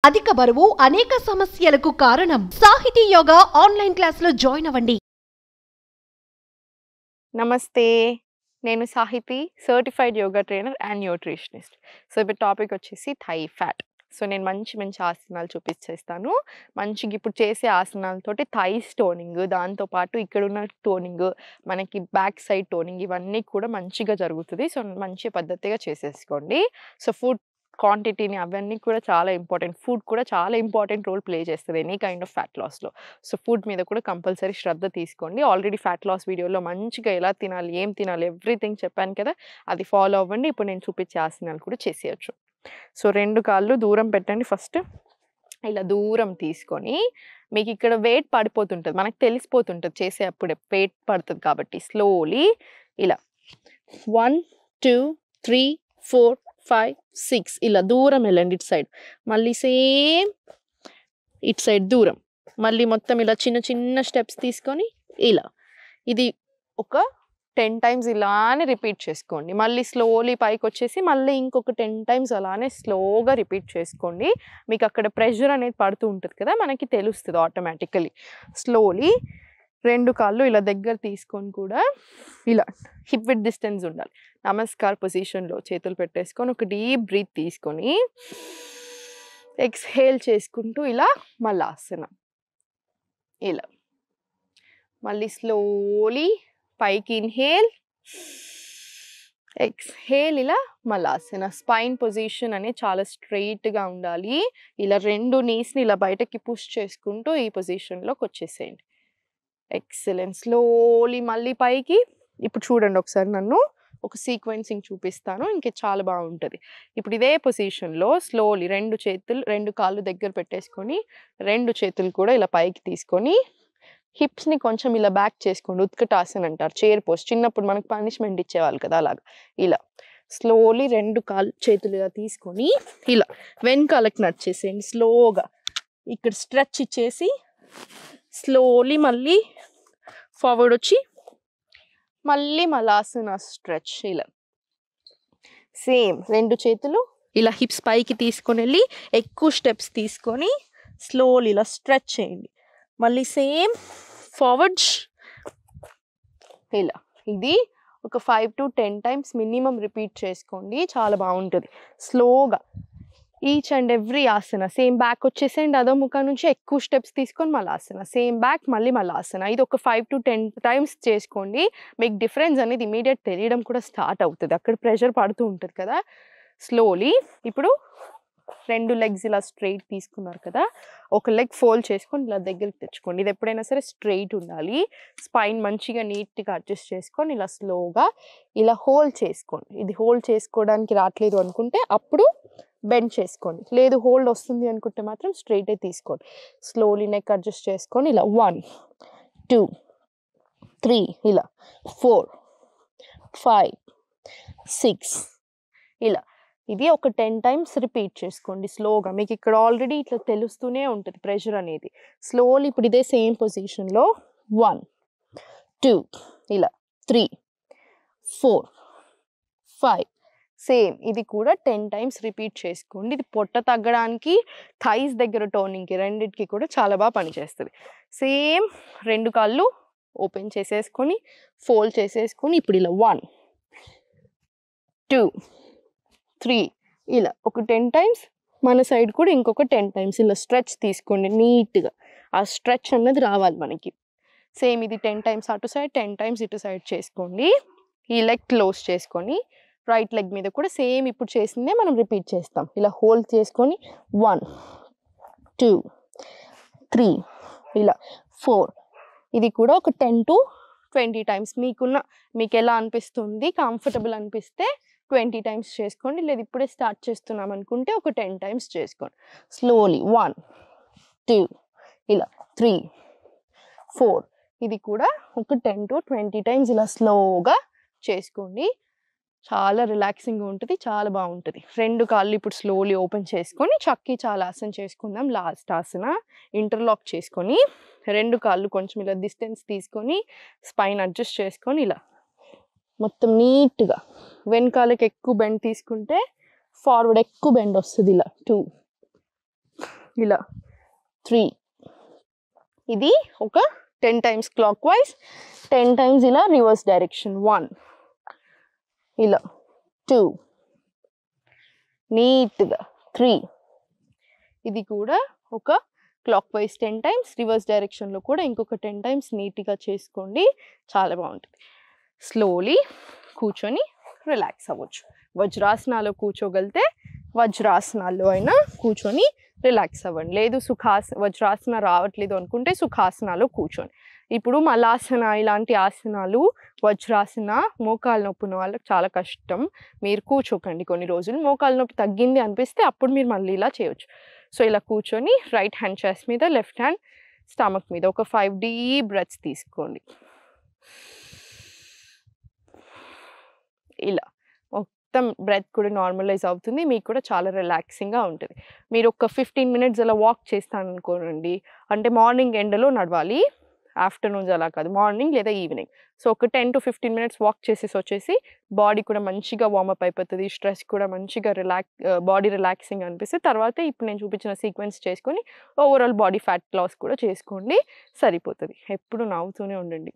అధిక బరువు అనేక సమస్యలకు కారణం. సాహితీ యోగా ఆన్లైన్ క్లాసులో జాయిన్ అవ్వండి. నమస్తే, నేను Sahithi, certified yoga trainer and nutritionist. So ఇప్పుడు టాపిక్ వచ్చేసి థై ఫ్యాట్. సో నేను మంచి మంచి ఆసనాలు చూపించేస్తాను. మంచిగా ఇప్పుడు చేసే ఆసనాలతోటి థైస్ టోనింగ్, దాంతోపాటు ఇక్కడున్న టోనింగ్, మనకి బ్యాక్ సైడ్ టోనింగ్, ఇవన్నీ కూడా మంచిగా జరుగుతుంది. సో మంచి పద్ధతిగా చేసేసుకోండి. సో ఫుడ్ క్వాంటిటీని అవన్నీ కూడా చాలా ఇంపార్టెంట్. ఫుడ్ కూడా చాలా ఇంపార్టెంట్ రోల్ ప్లే చేస్తుంది ఎనీ కైండ్ ఆఫ్ ఫ్యాట్ లాస్లో. సో ఫుడ్ మీద కూడా కంపల్సరీ శ్రద్ధ తీసుకోండి. ఆల్రెడీ ఫ్యాట్ లాస్ వీడియోలో మంచిగా ఎలా తినాలి, ఏం తినాలి, ఎవ్రీథింగ్ చెప్పాను కదా, అది ఫాలో అవ్వండి. ఇప్పుడు నేను చూపించే ఆసనాలు కూడా చేసేయచ్చు. సో 2 కాళ్ళు దూరం పెట్టండి. ఫస్ట్ ఇలా దూరం తీసుకొని, మీకు ఇక్కడ వెయిట్ పడిపోతుంటుంది, మనకు తెలిసిపోతుంటుంది చేసేటప్పుడే వెయిట్ పడుతుంది కాబట్టి స్లోలీ ఇలా 1 2 3 4 5 6 ఇలా దూరం వెళ్ళండి. ఇటు సైడ్ మళ్ళీ సేమ్ ఇటు సైడ్ దూరం, మళ్ళీ మొత్తం ఇలా చిన్న చిన్న స్టెప్స్ తీసుకొని ఇలా, ఇది ఒక 10 టైమ్స్ ఇలానే రిపీట్ చేసుకోండి. మళ్ళీ స్లోలీ పైకి వచ్చేసి మళ్ళీ ఇంకొక 10 టైమ్స్ అలానే స్లోగా రిపీట్ చేసుకోండి. మీకు అక్కడ ప్రెషర్ అనేది పడుతూ ఉంటుంది కదా, మనకి తెలుస్తుంది ఆటోమేటికలీ. స్లోలీ 2 కాళ్ళు ఇలా దగ్గర తీసుకొని కూడా ఇలా హిప్ విత్ డిస్టెన్స్ ఉండాలి. నమస్కార్ పొజిషన్లో చేతులు పెట్టేసుకొని ఒక డీప్ బ్రీత్ తీసుకొని ఎక్స్హేల్ చేసుకుంటూ ఇలా మల్లాసనం, ఇలా మళ్ళీ స్లోలీ పైకి ఇన్హేల్, ఎక్స్హేల్, ఇలా మల్లాసన. స్పైన్ పొజిషన్ అనేది చాలా స్ట్రైట్గా ఉండాలి. ఇలా 2 నీస్ని ఇలా బయటకి పుష్ చేసుకుంటూ ఈ పొజిషన్లోకి వచ్చేసేయండి. ఎక్సలెంట్. స్లోలీ మళ్ళీ పైకి. ఇప్పుడు చూడండి ఒకసారి, నన్ను ఒక సీక్వెన్సింగ్ చూపిస్తాను, ఇంకే చాలా బాగుంటుంది. ఇప్పుడు ఇదే పొజిషన్లో స్లోలీ 2 కాళ్ళు దగ్గర పెట్టేసుకొని 2 చేతులు కూడా ఇలా పైకి తీసుకొని హిప్స్ని కొంచెం ఇలా బ్యాక్ చేసుకోండి. ఉత్కటాసన్ అంటారు, చైర్ పోస్ట్. చిన్నప్పుడు మనకు పనిష్మెంట్ ఇచ్చేవాళ్ళు కదా, అలాగా. ఇలా స్లోలీ 2 చేతులు ఇలా తీసుకొని ఇలా వెనకాలకి నడిచేసేయండి స్లోగా. ఇక్కడ స్ట్రెచ్ ఇచ్చేసి స్లోలీ మళ్ళీ ఫార్వర్డ్ వచ్చి మళ్ళీ మలాసన స్ట్రెచ్. ఇలా సేమ్ 2 చేతులు ఇలా హిప్స్ పైకి తీసుకొని వెళ్ళి ఎక్కువ స్టెప్స్ తీసుకొని స్లోలీ ఇలా స్ట్రెచ్ చేయండి. మళ్ళీ సేమ్ ఫార్వర్డ్ ఇలా. ఇది ఒక 5 to 10 టైమ్స్ మినిమం రిపీట్ చేసుకోండి, చాలా బాగుంటుంది. స్లోగా each and every Haasan. Same back వచ్చేసేయండి, అదో ముఖం నుంచి ఎక్కువ స్టెప్స్ తీసుకొని మళ్ళాసన, సేమ్ బ్యాక్ మళ్ళీ మళ్ళాసన. ఇది ఒక 5 to 10 టైమ్స్ చేసుకోండి. మీకు డిఫరెన్స్ అనేది ఇమీడియట్ తెలియడం కూడా స్టార్ట్ అవుతుంది, అక్కడ ప్రెషర్ పడుతూ ఉంటుంది కదా. స్లోలీ ఇప్పుడు 2 లెగ్స్ ఇలా స్ట్రైట్ తీసుకున్నారు కదా, ఒక లెగ్ ఫోల్డ్ చేసుకొని ఇలా దగ్గరికి తెచ్చుకోండి. ఇది ఎప్పుడైనా సరే స్ట్రైట్ ఉండాలి. స్పైన్ మంచిగా నీట్గా అడ్జస్ట్ చేసుకొని ఇలా స్లోగా ఇలా హోల్డ్ చేసుకోండి. ఇది హోల్డ్ చేసుకోవడానికి రావట్లేదు అనుకుంటే అప్పుడు బెండ్ చేసుకోండి, లేదు హోల్డ్ వస్తుంది అనుకుంటే మాత్రం స్ట్రైటే తీసుకోండి. స్లోలీ నెక్ అడ్జస్ట్ చేసుకొని ఇలా 1 2 3 ఇలా 4 5 6 ఇలా. ఇది ఒక 10 టైమ్స్ రిపీట్ చేసుకోండి స్లోగా. మీకు ఇక్కడ ఆల్రెడీ ఇట్లా తెలుస్తూనే ఉంటుంది ప్రెషర్ అనేది. స్లోలీ ఇప్పుడు ఇదే సేమ్ పొజిషన్లో 1 2 ఇలా 3 4 5 సేమ్. ఇది కూడా 10 టైమ్స్ రిపీట్ చేసుకోండి. ఇది పొట్ట తగ్గడానికి, థైస్ దగ్గర టోనింగ్కి, రెండింటికి కూడా చాలా బాగా పనిచేస్తుంది. సేమ్ 2 కాళ్ళు ఓపెన్ చేసేసుకొని ఫోల్డ్ చేసేసుకొని ఇప్పుడు ఇలా 1 2 3 ఇలా ఒక 10 టైమ్స్. మన సైడ్ కూడా ఇంకొక 10 టైమ్స్ ఇలా స్ట్రెచ్ తీసుకోండి నీట్గా. ఆ స్ట్రెచ్ అన్నది రావాలి మనకి. సేమ్ ఇది 10 టైమ్స్ అటు సైడ్, 10 టైమ్స్ ఇటు సైడ్ చేసుకోండి. ఈ లెగ్ క్లోజ్ చేసుకొని రైట్ లెగ్ మీద కూడా సేమ్ ఇప్పుడు చేసిందే మనం రిపీట్ చేస్తాం. ఇలా హోల్డ్ చేసుకొని 1 2 3 ఇలా 4. ఇది కూడా ఒక 10 to 20 టైమ్స్. మీకు ఎలా అనిపిస్తుంది, కంఫర్టబుల్ అనిపిస్తే 20 టైమ్స్ చేసుకోండి, లేదు ఇప్పుడే స్టార్ట్ చేస్తున్నాం అనుకుంటే ఒక 10 టైమ్స్ చేసుకోండి. స్లోలీ 1 2 ఇలా 3 4. ఇది కూడా ఒక 10 to 20 టైమ్స్ ఇలా స్లోగా చేసుకోండి. చాలా రిలాక్సింగ్గా ఉంటుంది, చాలా బాగుంటుంది. 2 కాళ్ళు ఇప్పుడు స్లోలీ ఓపెన్ చేసుకొని చక్కి చాలాసన చేసుకుందాం. లాస్ట్ ఆసన ఇంటర్లాక్ చేసుకొని 2 కాళ్ళు కొంచెం ఇలా డిస్టెన్స్ తీసుకొని స్పైన్ అడ్జస్ట్ చేసుకొని ఇలా మొత్తం నీట్గా వెనకాలకి ఎక్కువ బెండ్ తీసుకుంటే ఫార్వర్డ్ ఎక్కువ బెండ్ వస్తుంది. ఇలా 2 ఇలా 3. ఇది ఒక 10 టైమ్స్ క్లాక్ వైజ్, 10 టైమ్స్ ఇలా రివర్స్ డైరెక్షన్. 1 ఇలా, 2 నీట్గా, 3. ఇది కూడా ఒక క్లాక్ వైజ్ 10 టైమ్స్, రివర్స్ డైరెక్షన్లో కూడా ఇంకొక 10 టైమ్స్ నీట్గా చేసుకోండి. చాలా బాగుంటుంది. స్లోలీ కూర్చొని రిలాక్స్ అవ్వచ్చు. వజ్రాసనాలో కూర్చోగలితే వజ్రాసనాల్లో అయినా కూర్చొని రిలాక్స్ అవ్వండి. లేదు వజ్రాసన రావట్లేదు అనుకుంటే సుఖాసనాలో కూర్చొని. ఇప్పుడు మలాసన ఇలాంటి ఆసనాలు, వజ్రాసన మోకాలు నొప్పి ఉన్న వాళ్ళకి చాలా కష్టం. మీరు కూర్చోకండి కొన్ని రోజులు. మోకాలు నొప్పి తగ్గింది అనిపిస్తే అప్పుడు మీరు మళ్ళీ ఇలా చేయొచ్చు. సో ఇలా కూర్చొని రైట్ హ్యాండ్ చెస్ట్ మీద, లెఫ్ట్ హ్యాండ్ స్టమక్ మీద ఒక 5 డీప్ బ్రెత్స్ తీసుకోండి. ఇలా మొత్తం బ్రెత్ కూడా నార్మలైజ్ అవుతుంది. మీకు కూడా చాలా రిలాక్సింగ్గా ఉంటుంది. మీరు ఒక 15 మినిట్స్ అలా వాక్ చేస్తాను అనుకోనండి, అంటే మార్నింగ్ ఎండలో నడవాలి, ఆఫ్టర్నూన్స్ అలా కాదు, మార్నింగ్ లేదా ఈవినింగ్. సో ఒక 10 to 15 మినిట్స్ వాక్ చేసేసి వచ్చేసి బాడీ కూడా మంచిగా వార్మప్ అయిపోతుంది. స్ట్రెస్ కూడా మంచిగా బాడీ రిలాక్సింగ్ అనిపిస్తుంది. తర్వాత ఇప్పుడు నేను చూపించిన సీక్వెన్స్ చేసుకొని ఓవరాల్ బాడీ ఫ్యాట్ లాస్ కూడా చేసుకోండి, సరిపోతుంది. ఎప్పుడు నవ్వుతూనే ఉండండి.